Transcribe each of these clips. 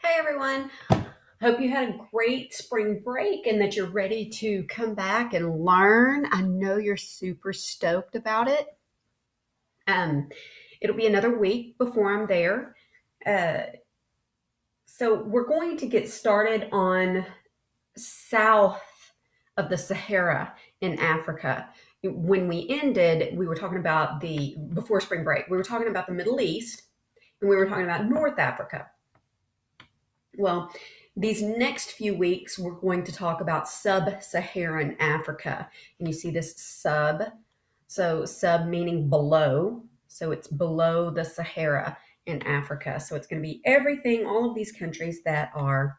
Hey everyone. Hope you had a great spring break and that you're ready to come back and learn. I know you're super stoked about it. Um, it'll be another week before I'm there. Uh, so we're going to get started on south of the Sahara in Africa. When we ended, we were talking about before spring break, we were talking about the Middle East and we were talking about North Africa. Well, these next few weeks, we're going to talk about sub Saharan Africa. And you see this sub. So, sub meaning below. So, it's below the Sahara in Africa. So, it's going to be everything, all of these countries that are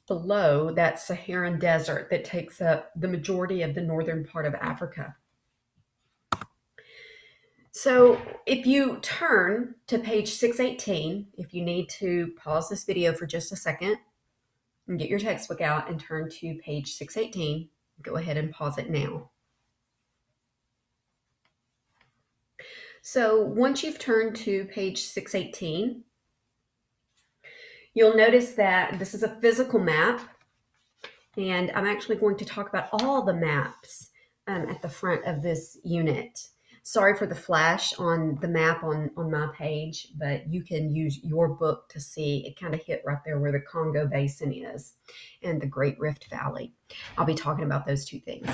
below that Saharan desert that takes up the majority of the northern part of Africa. So, if you turn to page 618, if you need to pause this video for just a second, and get your textbook out and turn to page 618. Go ahead and pause it now. So once you've turned to page 618, you'll notice that this is a physical map, and I'm actually going to talk about all the maps at the front of this unit. Sorry for the flash on the map on my page, but you can use your book to see. It kind of hit right there where the Congo Basin is and the Great Rift Valley. I'll be talking about those two things.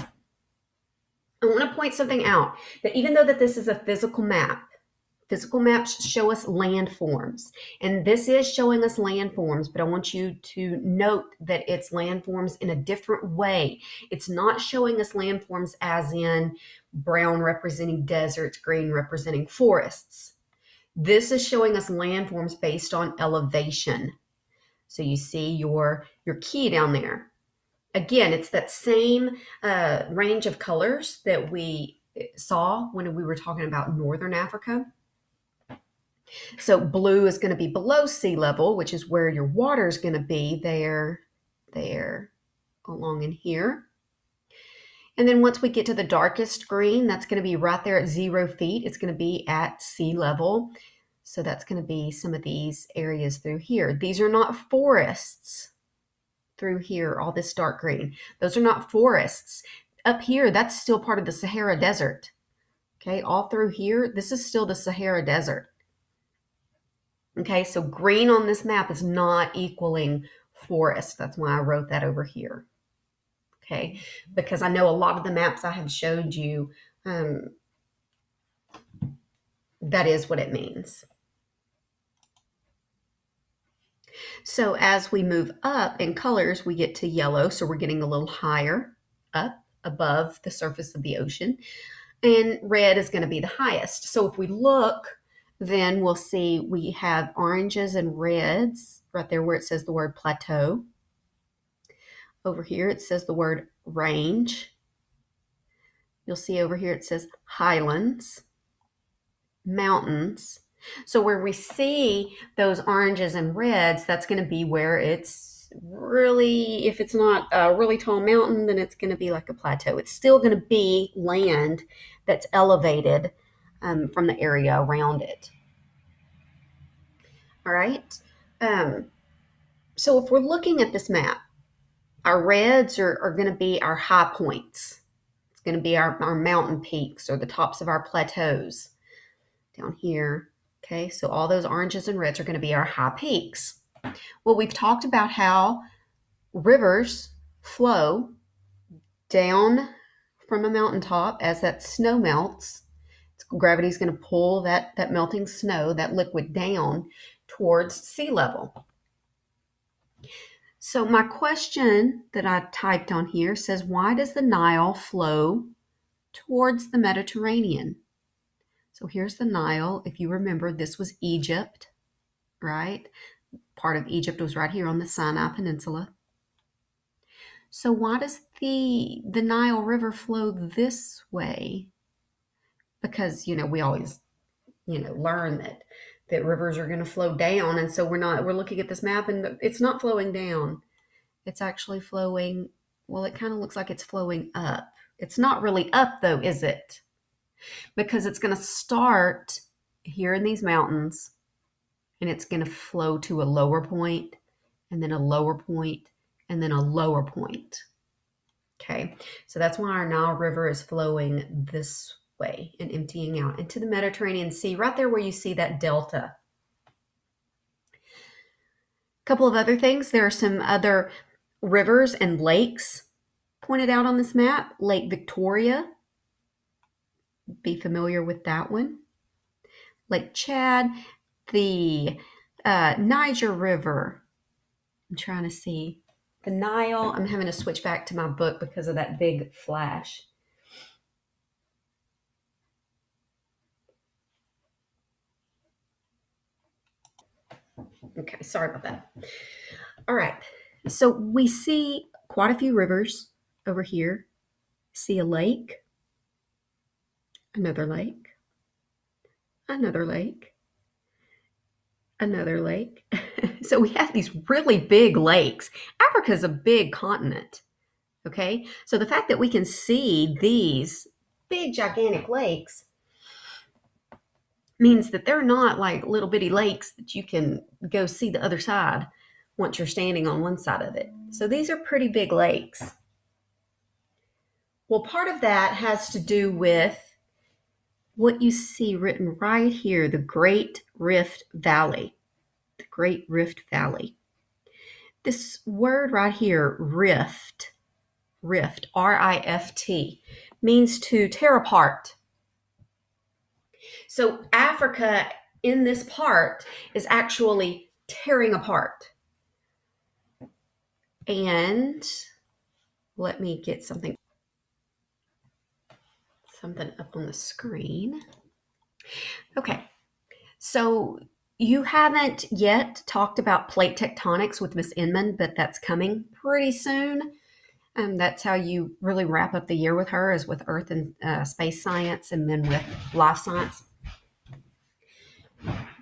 I want to point something out, that even though that this is a physical maps show us landforms. And this is showing us landforms, but I want you to note that it's landforms in a different way. It's not showing us landforms as in brown representing deserts, green representing forests. This is showing us landforms based on elevation. So you see your key down there. Again, it's that same range of colors that we saw when we were talking about Northern Africa. So blue is going to be below sea level, which is where your water is going to be there, along in here. And then once we get to the darkest green, that's going to be right there at 0 feet. It's going to be at sea level. So that's going to be some of these areas through here. These are not forests through here, all this dark green. Those are not forests. Up here, that's still part of the Sahara Desert. Okay, all through here, this is still the Sahara Desert. Okay, so green on this map is not equaling forest. That's why I wrote that over here. Okay, because I know a lot of the maps I have showed you, that is what it means. So as we move up in colors, we get to yellow. So we're getting a little higher up above the surface of the ocean. And red is going to be the highest. So if we look, then we'll see we have oranges and reds right there where it says the word plateau. Over here it says the word range. You'll see over here it says highlands, mountains. So where we see those oranges and reds, that's going to be where it's really, if it's not a really tall mountain, then it's going to be like a plateau. It's still going to be land that's elevated from the area around it. All right. So if we're looking at this map, our reds are going to be our high points. It's going to be our mountain peaks or the tops of our plateaus down here. Okay, so all those oranges and reds are going to be our high peaks. Well, we've talked about how rivers flow down from a mountaintop as that snow melts. Gravity is going to pull that melting snow, that liquid, down towards sea level. So my question that I typed on here says, why does the Nile flow towards the Mediterranean? So here's the Nile. If you remember, this was Egypt, right? Part of Egypt was right here on the Sinai Peninsula. So why does the Nile River flow this way? Because, we always, learn that rivers are going to flow down. And so we're looking at this map and it's not flowing down. It's actually flowing, well, it kind of looks like it's flowing up. It's not really up though, is it? Because it's going to start here in these mountains and it's going to flow to a lower point and then a lower point, and then a lower point. Okay, so that's why our Nile River is flowing this way and emptying out into the Mediterranean Sea, right there where you see that delta. A couple of other things. There are some other rivers and lakes pointed out on this map. Lake Victoria, be familiar with that one. Lake Chad, the Niger River. I'm trying to see. The Nile, I'm having to switch back to my book because of that big flash. Okay, sorry about that. All right, so we see quite a few rivers over here. See a lake, another lake, another lake, another lake. So we have these really big lakes. Africa is a big continent. Okay, so the fact that we can see these big, gigantic lakes means that they're not like little bitty lakes that you can go see the other side once you're standing on one side of it. So these are pretty big lakes. Well, part of that has to do with what you see written right here, the Great Rift Valley. The Great Rift Valley. This word right here, rift, R-I-F-T, means to tear apart. So Africa in this part is actually tearing apart. And let me get something up on the screen. Okay, so you haven't yet talked about plate tectonics with Miss Inman, but that's coming pretty soon. That's how you really wrap up the year with her, is with Earth and space science, and then with life science.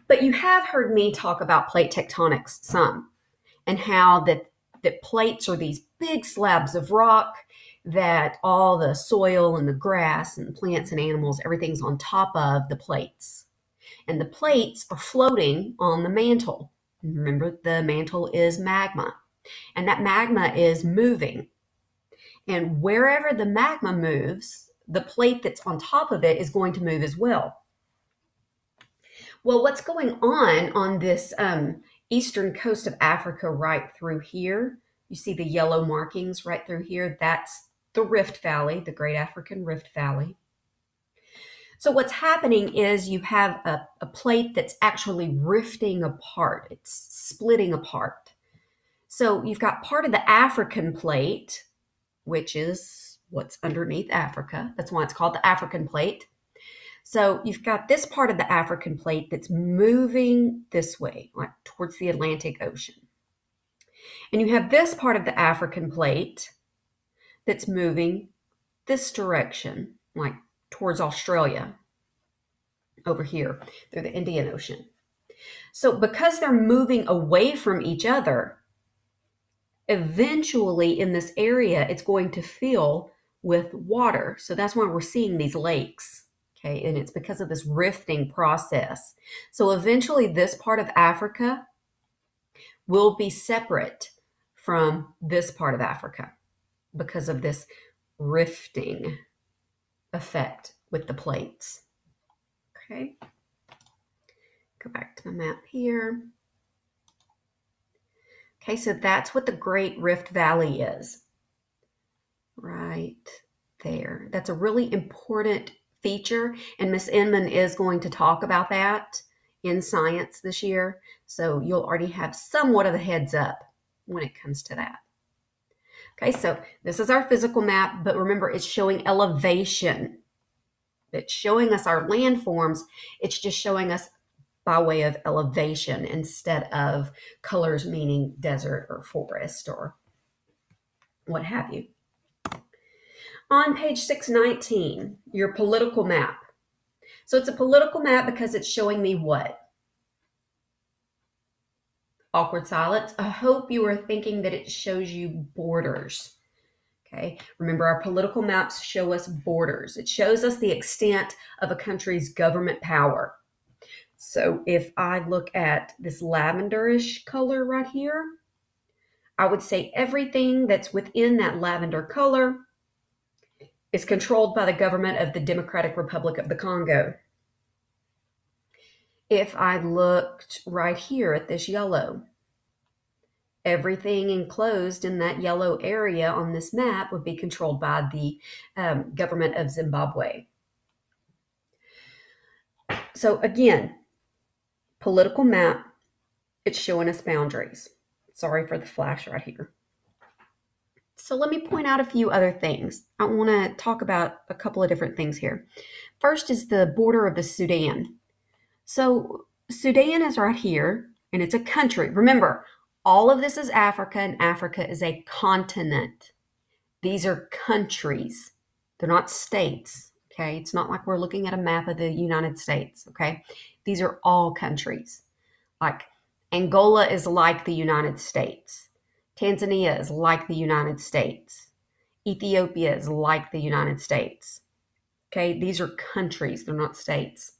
But you have heard me talk about plate tectonics some, and how that plates are these big slabs of rock that all the soil and the grass and plants and animals, everything's on top of the plates. And the plates are floating on the mantle. Remember, the mantle is magma, and that magma is moving. And wherever the magma moves, the plate that's on top of it is going to move as well. Well, what's going on this eastern coast of Africa right through here, you see the yellow markings right through here, that's the Rift Valley, the Great African Rift Valley. So what's happening is you have a plate that's actually rifting apart. It's splitting apart. So you've got part of the African plate, which is what's underneath Africa. That's why it's called the African plate. So you've got this part of the African plate that's moving this way, like towards the Atlantic Ocean. And you have this part of the African plate that's moving this direction, like towards Australia, over here through the Indian Ocean. So because they're moving away from each other, eventually in this area, it's going to fill with water. So that's why we're seeing these lakes. Okay, and it's because of this rifting process. So eventually this part of Africa will be separate from this part of Africa because of this rifting effect with the plates. Okay, go back to my map here. Okay, so that's what the Great Rift Valley is. Right there. That's a really important feature, and Miss Inman is going to talk about that in science this year. So you'll already have somewhat of a heads up when it comes to that. Okay, so this is our physical map, but remember, it's showing elevation. It's showing us our landforms. It's just showing us by way of elevation instead of colors meaning desert or forest or what have you. On page 619, your political map. So it's a political map because it's showing me what? Awkward silence. I hope you are thinking that it shows you borders. Okay, remember, our political maps show us borders. It shows us the extent of a country's government power. So if I look at this lavenderish color right here, I would say everything that's within that lavender color is controlled by the government of the Democratic Republic of the Congo. If I looked right here at this yellow, everything enclosed in that yellow area on this map would be controlled by the government of Zimbabwe. So again, political map, it's showing us boundaries. Sorry for the flash right here. So let me point out a few other things. I want to talk about a couple of different things here. First is the border of the Sudan. So Sudan is right here, and it's a country. Remember, all of this is Africa, and Africa is a continent. These are countries. They're not states, okay? It's not like we're looking at a map of the United States, okay? These are all countries. Like Angola is like the United States. Tanzania is like the United States. Ethiopia is like the United States. Okay, these are countries, they're not states.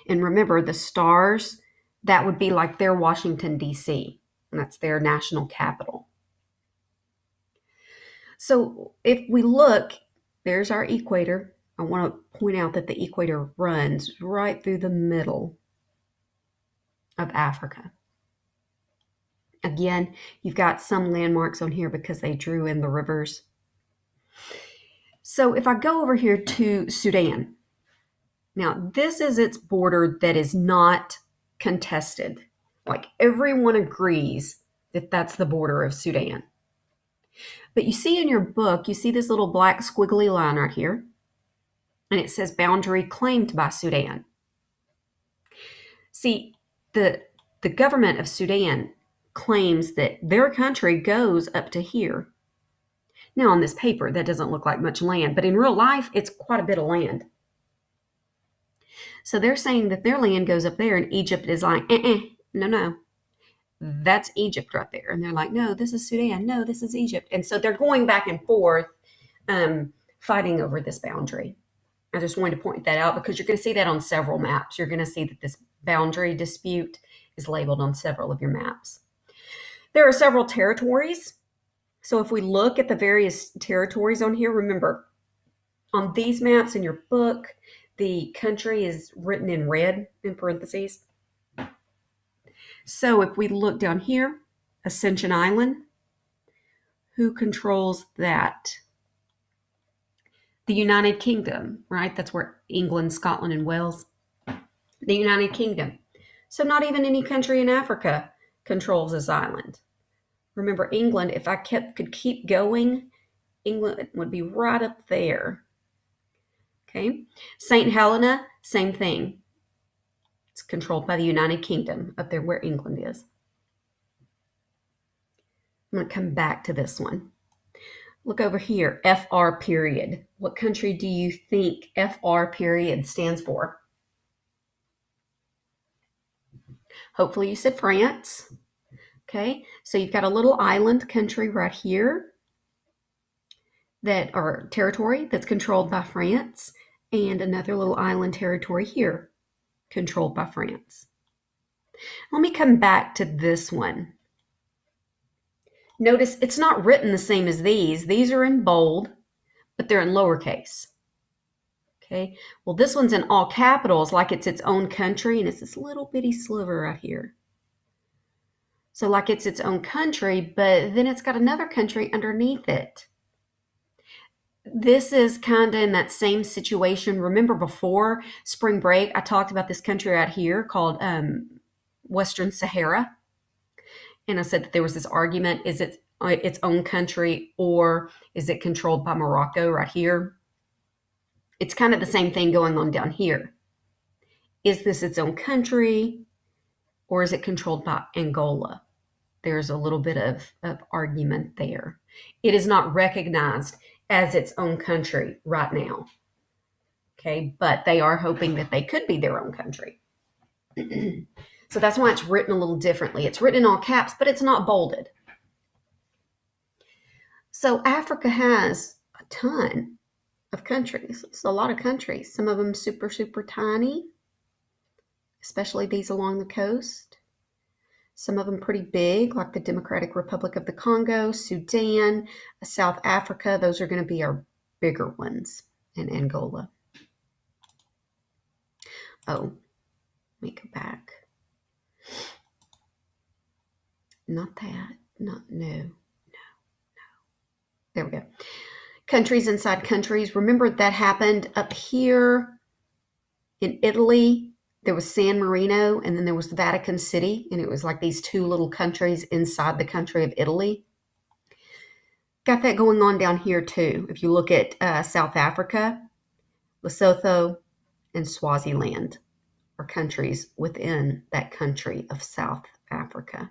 And remember, the stars, that would be like their Washington, D.C., and that's their national capital. So if we look, there's our equator. I want to point out that the equator runs right through the middle of Africa. Again, you've got some landmarks on here because they drew in the rivers. So if I go over here to Sudan, now this is its border that is not contested. Like everyone agrees that that's the border of Sudan. But you see in your book, you see this little black squiggly line right here, and it says boundary claimed by Sudan. See, the government of Sudan claims that their country goes up to here. Now on this paper, that doesn't look like much land, but in real life, it's quite a bit of land. So they're saying that their land goes up there, and Egypt is like, no, that's Egypt right there. And they're like, no, this is Sudan. No, this is Egypt. And so they're going back and forth, fighting over this boundary. I just wanted to point that out because you're going to see that on several maps. You're going to see that this boundary dispute is labeled on several of your maps. There are several territories. So if we look at the various territories on here, remember, on these maps in your book, the country is written in red in parentheses. So if we look down here, Ascension Island, who controls that? The United Kingdom, right? That's where England, Scotland, and Wales. The United Kingdom. So not even any country in Africa controls this island. Remember, England, if I could keep going, England would be right up there. Okay. St. Helena, same thing. It's controlled by the United Kingdom up there where England is. I'm going to come back to this one. Look over here, FR period. What country do you think FR period stands for? Hopefully you said France. Okay, so you've got a little island country right here or territory that's controlled by France, and another little island territory here controlled by France. Let me come back to this one. Notice it's not written the same as these. These are in bold, but they're in lowercase. Okay, well, this one's in all capitals like it's its own country, and it's this little bitty sliver right here. So like it's its own country, but then it's got another country underneath it. This is kind of in that same situation. Remember before spring break, I talked about this country right here called Western Sahara. And I said that there was this argument, is it its own country or is it controlled by Morocco right here? It's kind of the same thing going on down here. Is this its own country or is it controlled by Angola? There's a little bit of argument there. It is not recognized as its own country right now. Okay, but they are hoping that they could be their own country. So that's why it's written a little differently. It's written in all caps, but it's not bolded. So Africa has a ton of countries. It's a lot of countries. Some of them super, super tiny, especially these along the coast. Some of them pretty big, like the Democratic Republic of the Congo, Sudan, South Africa. Those are going to be our bigger ones, and Angola. Oh, let me go back. Not that. No. There we go. Countries inside countries. Remember that happened up here in Italy. There was San Marino, and then there was the Vatican City, and it was like these two little countries inside the country of Italy. Got that going on down here too. If you look at South Africa, Lesotho, and Swaziland are countries within that country of South Africa.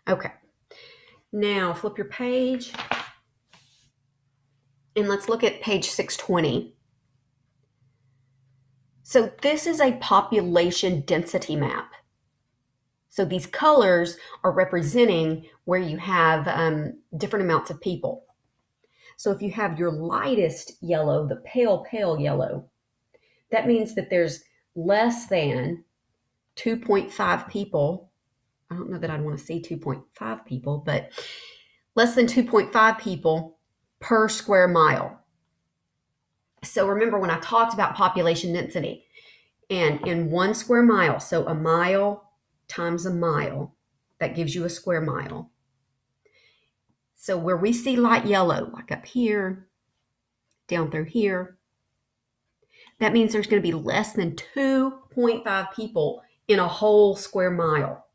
Okay, now flip your page, and let's look at page 620. So this is a population density map. So these colors are representing where you have different amounts of people. So if you have your lightest yellow, the pale yellow, that means that there's less than 2.5 people. I don't know that I'd want to see 2.5 people, but less than 2.5 people per square mile. So remember when I talked about population density, and in 1 square mile, so a mile times a mile, that gives you a square mile. So where we see light yellow, like up here, down through here, that means there's going to be less than 2.5 people in a whole square mile.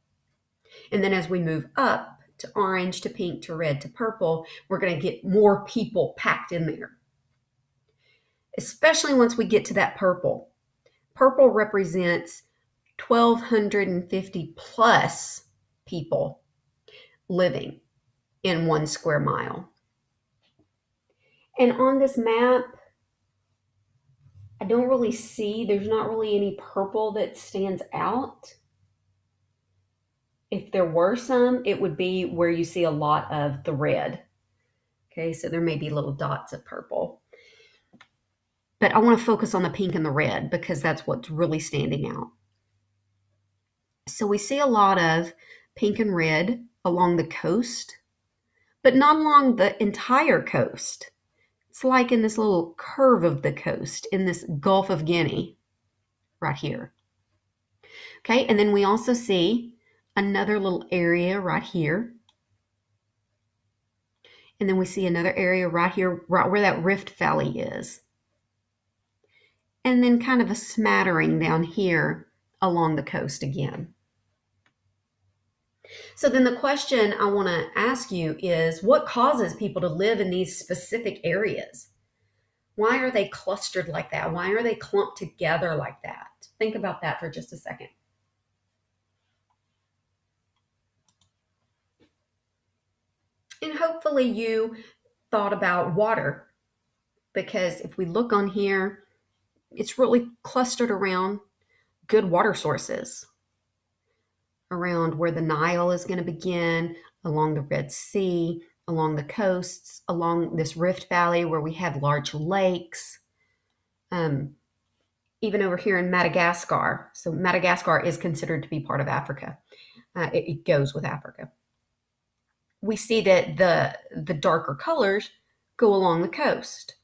And then as we move up to orange, to pink, to red, to purple, we're going to get more people packed in there. Especially once we get to that purple. Purple represents 1,250 plus people living in 1 square mile. And on this map, I don't really see, there's not really any purple that stands out. If there were some, it would be where you see a lot of the red. Okay, so there may be little dots of purple. But I want to focus on the pink and the red because that's what's really standing out. So we see a lot of pink and red along the coast, but not along the entire coast. It's like in this little curve of the coast, in this Gulf of Guinea, right here. Okay, and then we also see another little area right here. And then we see another area right here, right where that Rift Valley is. And then kind of a smattering down here along the coast again. So then the question I want to ask you is, what causes people to live in these specific areas? Why are they clustered like that? Why are they clumped together like that? Think about that for just a second. And hopefully you thought about water, because if we look on here, it's really clustered around good water sources, around where the Nile is going to begin, along the Red Sea, along the coasts, along this Rift Valley where we have large lakes, even over here in Madagascar. So Madagascar is considered to be part of Africa. It goes with Africa. We see that the darker colors go along the coast.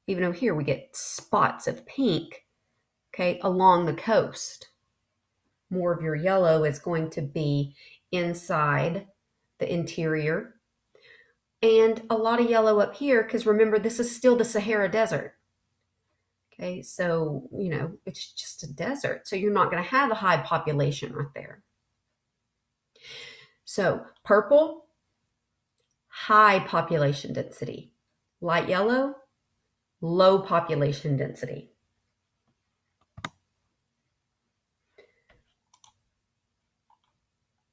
Even over here, we get spots of pink, okay, along the coast. More of your yellow is going to be inside the interior. And a lot of yellow up here, because remember, this is still the Sahara Desert. Okay, so, it's just a desert. So you're not going to have a high population right there. So purple, high population density. Light yellow, low population density.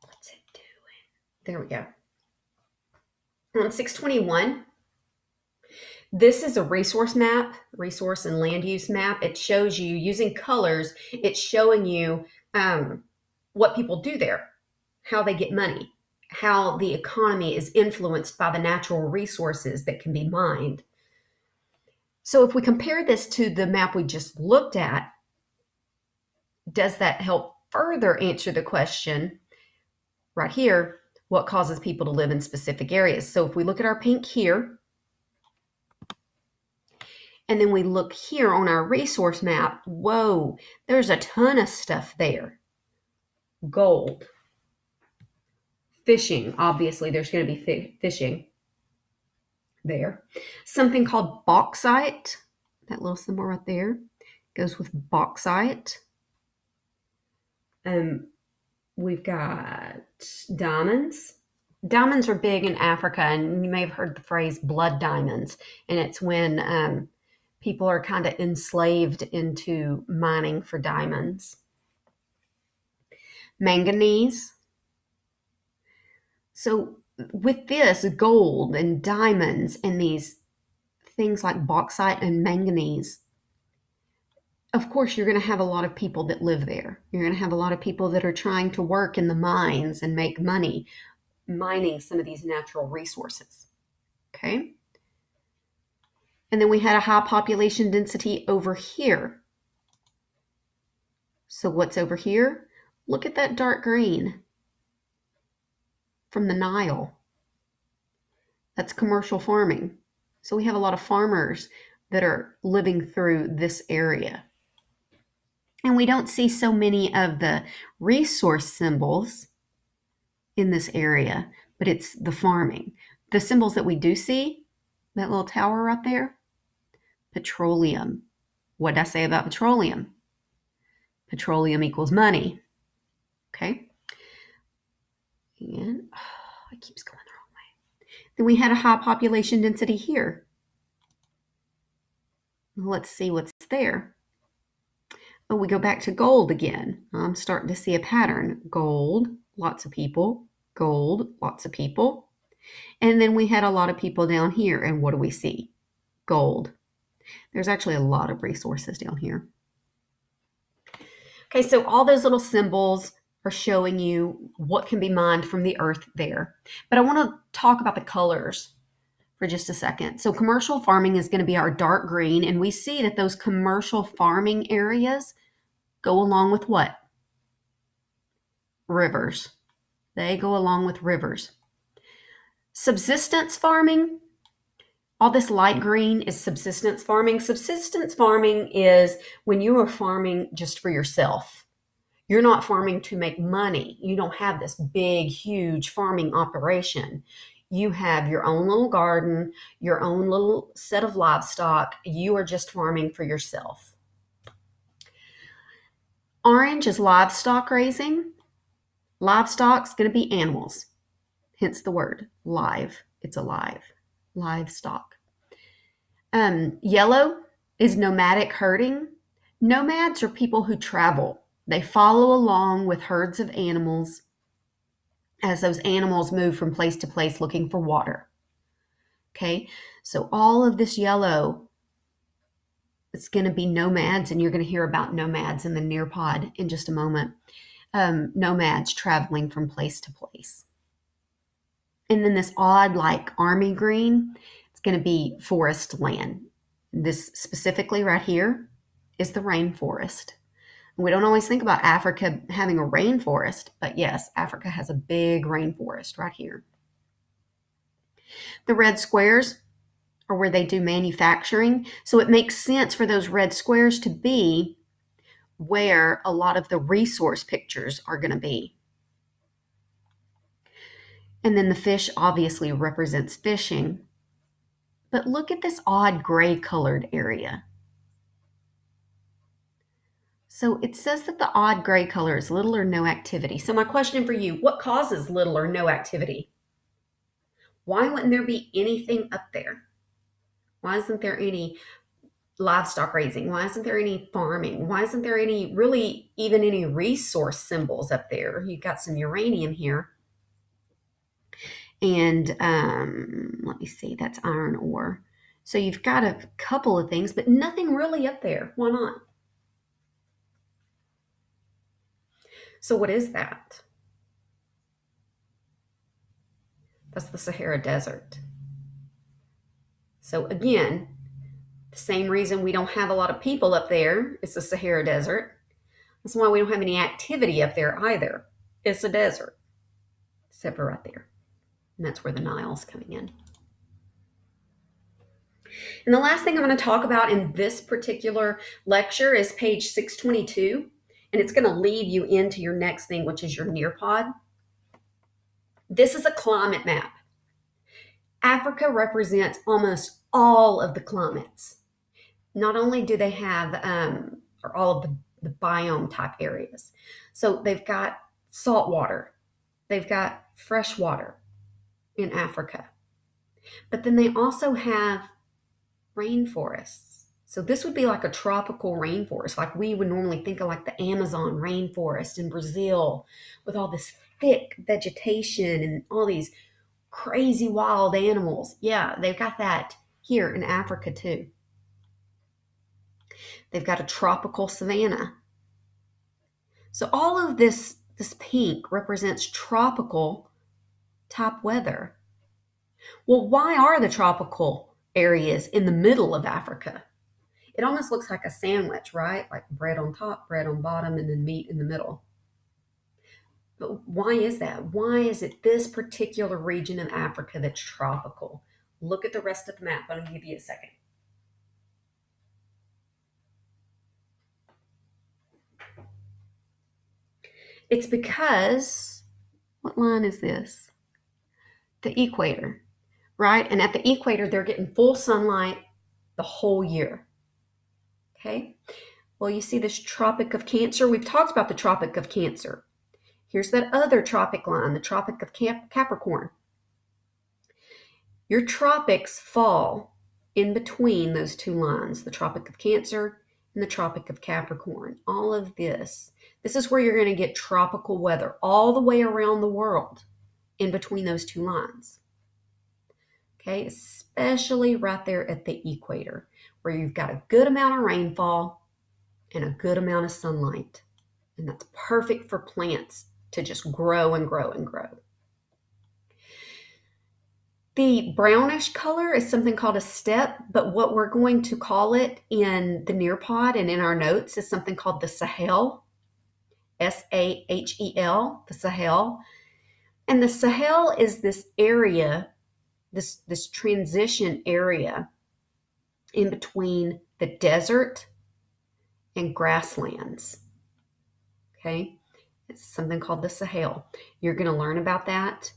What's it doing? There we go. On 621, this is a resource map, resource and land use map. It shows you, using colors, it's showing you what people do there, how they get money, how the economy is influenced by the natural resources that can be mined. So if we compare this to the map we just looked at, does that help further answer the question right here, what causes people to live in specific areas? So if we look at our pink here, and then we look here on our resource map, whoa, there's a ton of stuff there. Gold. Fishing, obviously there's going to be fishing there. Something called bauxite, that little symbol right there goes with bauxite. We've got diamonds. Diamonds are big in Africa, and you may have heard the phrase blood diamonds, and it's when people are kind of enslaved into mining for diamonds. Manganese. So with this gold and diamonds and these things like bauxite and manganese, of course, you're going to have a lot of people that live there. You're going to have a lot of people that are trying to work in the mines and make money mining some of these natural resources. Okay. And then we had a high population density over here. So what's over here? Look at that dark green from the Nile. That's commercial farming. So we have a lot of farmers that are living through this area. And we don't see so many of the resource symbols in this area, but it's the farming. The symbols that we do see, that little tower right there, petroleum. What did I say about petroleum? Petroleum equals money. Okay. And it keeps going the wrong way. Then we had a high population density here. Let's see what's there. Oh, we go back to gold again. I'm starting to see a pattern. Gold, lots of people. Gold, lots of people. And then we had a lot of people down here. And what do we see? Gold. There's actually a lot of resources down here. Okay, so all those little symbols are showing you what can be mined from the earth there. But I want to talk about the colors for just a second. So commercial farming is going to be our dark green, and we see that those commercial farming areas go along with what? Rivers. They go along with rivers. Subsistence farming, all this light green is subsistence farming. Subsistence farming is when you are farming just for yourself. You're not farming to make money. You don't have this big, huge farming operation. You have your own little garden, your own little set of livestock. You are just farming for yourself. Orange is livestock raising. Livestock's going to be animals, hence the word live. It's alive. Livestock. Yellow is nomadic herding. Nomads are people who travel. They follow along with herds of animals as those animals move from place to place looking for water. Okay, so all of this yellow, it's going to be nomads, and you're going to hear about nomads in the Nearpod in just a moment. Nomads traveling from place to place. And then this odd like army green, it's going to be forest land. This specifically right here is the rainforest. We don't always think about Africa having a rainforest, but yes, Africa has a big rainforest right here. The red squares are where they do manufacturing. So it makes sense for those red squares to be where a lot of the resource pictures are going to be. And then the fish obviously represents fishing. But look at this odd gray colored area. So it says that the odd gray color is little or no activity. So my question for you, what causes little or no activity? Why wouldn't there be anything up there? Why isn't there any livestock raising? Why isn't there any farming? Why isn't there any, really even any resource symbols up there? You've got some uranium here. And let me see, that's iron ore. So you've got a couple of things, but nothing really up there. Why not? So what is that? That's the Sahara Desert. So again, the same reason we don't have a lot of people up there, it's the Sahara Desert. That's why we don't have any activity up there either. It's a desert, except for right there. And that's where the Nile's coming in. And the last thing I'm going to talk about in this particular lecture is page 622. And it's going to lead you into your next thing, which is your Nearpod. This is a climate map. Africa represents almost all of the climates. Not only do they have or all of the biome type areas. So they've got salt water. They've got fresh water in Africa. But then they also have rainforests. So this would be like a tropical rainforest, like we would normally think of like the Amazon rainforest in Brazil with all this thick vegetation and all these crazy wild animals. Yeah, they've got that here in Africa too. They've got a tropical savanna. So all of this pink represents tropical type weather. Well, why are the tropical areas in the middle of Africa? It almost looks like a sandwich, right? Like bread on top, bread on bottom, and then meat in the middle. But why is that? Why is it this particular region of Africa that's tropical? Look at the rest of the map. I'm going to give you a second. It's because, what line is this? The equator, right? And at the equator, they're getting full sunlight the whole year. Okay? Well, you see this Tropic of Cancer? We've talked about the Tropic of Cancer. Here's that other tropic line, the Tropic of Capricorn. Your tropics fall in between those two lines, the Tropic of Cancer and the Tropic of Capricorn. All of this is where you're going to get tropical weather all the way around the world in between those two lines. Okay, especially right there at the equator where you've got a good amount of rainfall and a good amount of sunlight. And that's perfect for plants to just grow and grow and grow. The brownish color is something called a steppe, but what we're going to call it in the Nearpod and in our notes is something called the Sahel, Sahel, the Sahel. And the Sahel is this area, this transition area in between the desert and grasslands. Okay, it's something called the Sahel. You're going to learn about that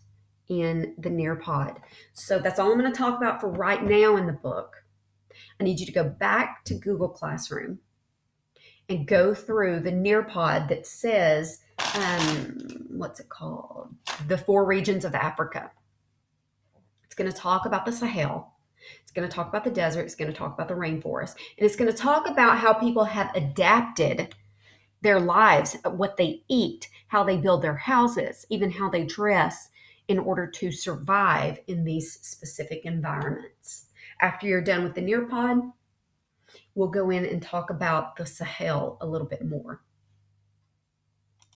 in the Nearpod. So that's all I'm going to talk about for right now in the book. I need you to go back to Google Classroom and go through the Nearpod that says, what's it called? The 4 regions of Africa. It's going to talk about the Sahel. It's going to talk about the desert. It's going to talk about the rainforest. And it's going to talk about how people have adapted their lives, what they eat, how they build their houses, even how they dress in order to survive in these specific environments. After you're done with the Nearpod, we'll go in and talk about the Sahel a little bit more.